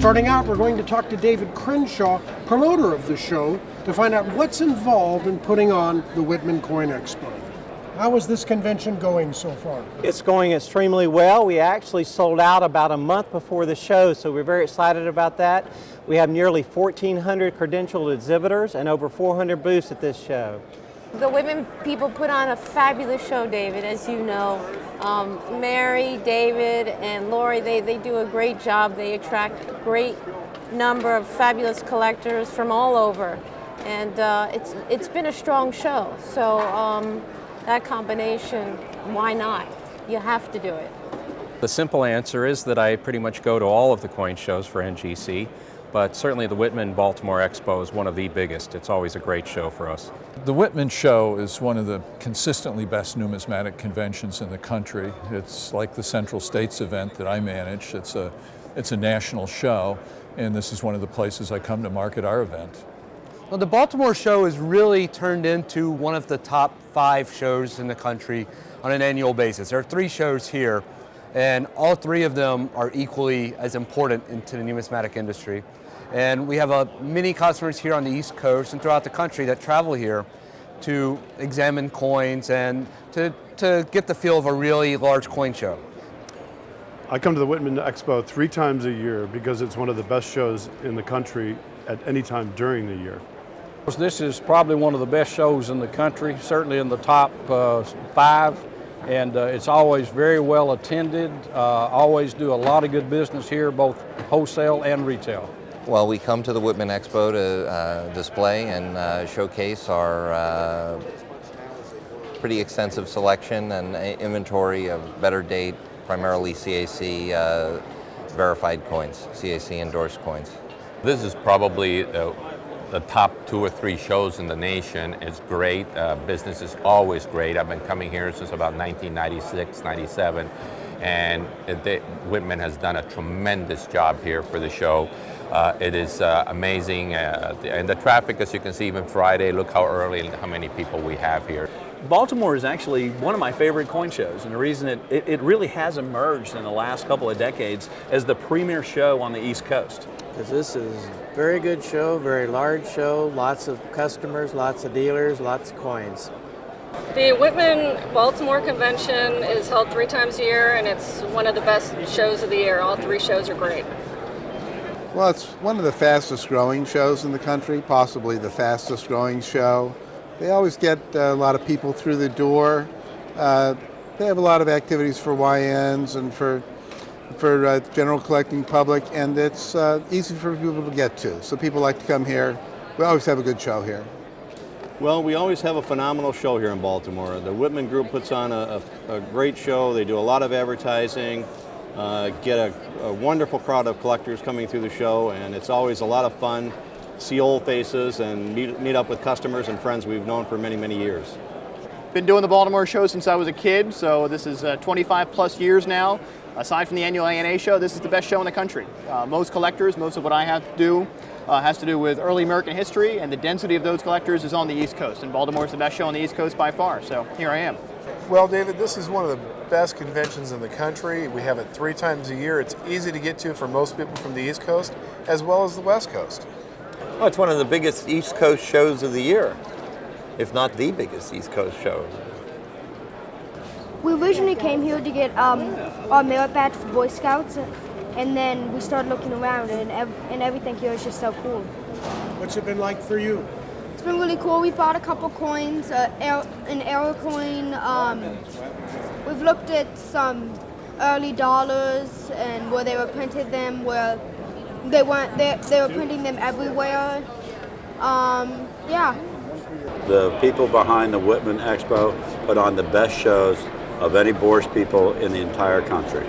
Starting out, we're going to talk to David Crenshaw, promoter of the show, to find out what's involved in putting on the Whitman Coin Expo. How is this convention going so far? It's going extremely well. We actually sold out about a month before the show, so we're very excited about that. We have nearly 1,400 credentialed exhibitors and over 400 booths at this show. The Whitman people put on a fabulous show, David, as you know. Mary, David, and Lori, they do a great job. They attract a great number of fabulous collectors from all over. And it's been a strong show. So that combination, why not? You have to do it. The simple answer is that I pretty much go to all of the coin shows for NGC, but certainly the Whitman Baltimore Expo is one of the biggest. It's always a great show for us. The Whitman show is one of the consistently best numismatic conventions in the country. It's like the Central States event that I manage. It's a national show, and this is one of the places I come to market our event. Well, the Baltimore show has really turned into one of the top 5 shows in the country on an annual basis. There are 3 shows here, and all 3 of them are equally as important into the numismatic industry. And we have many customers here on the East Coast and throughout the country that travel here to examine coins and to get the feel of a really large coin show. I come to the Whitman Expo 3 times a year because it's one of the best shows in the country at any time during the year. This is probably one of the best shows in the country, certainly in the top 5, and it's always very well attended. Always do a lot of good business here, both wholesale and retail. Well, we come to the Whitman Expo to display and showcase our pretty extensive selection and inventory of better date, primarily CAC verified coins, CAC endorsed coins. This is probably the top 2 or 3 shows in the nation. It's great. Business is always great. I've been coming here since about 1996, 97, and Whitman has done a tremendous job here for the show. It is amazing, and the traffic, as you can see, even Friday, look how early and how many people we have here. Baltimore is actually one of my favorite coin shows, and the reason it really has emerged in the last couple of decades as the premier show on the East Coast. Because this is a very good show, very large show, lots of customers, lots of dealers, lots of coins. The Whitman Baltimore Convention is held 3 times a year, and it's one of the best shows of the year. All 3 shows are great. Well, it's one of the fastest growing shows in the country, possibly the fastest growing show. They always get a lot of people through the door. They have a lot of activities for YNs and for general collecting public, and it's easy for people to get to. So people like to come here. We always have a good show here. Well, we always have a phenomenal show here in Baltimore. The Whitman Group puts on a great show. They do a lot of advertising, get a wonderful crowd of collectors coming through the show, and it's always a lot of fun. See old faces and meet up with customers and friends we've known for many, many years. Been doing the Baltimore show since I was a kid, so this is 25 plus years now. Aside from the annual ANA show, this is the best show in the country. Most collectors, most of what I have to do has to do with early American history, and the density of those collectors is on the East Coast, and Baltimore is the best show on the East Coast by far, so here I am. Well, David, this is one of the best conventions in the country. We have it 3 times a year. It's easy to get to for most people from the East Coast as well as the West Coast. Well, it's one of the biggest East Coast shows of the year, if not the biggest East Coast show. We originally came here to get our merit badge for Boy Scouts, and then we started looking around, and everything here is just so cool. What's it been like for you? It's been really cool. We bought a couple coins, an error coin. We've looked at some early dollars and where they were printed them, where they weren't. They were printing them everywhere. Yeah. The people behind the Whitman Expo put on the best shows of any Boers people in the entire country.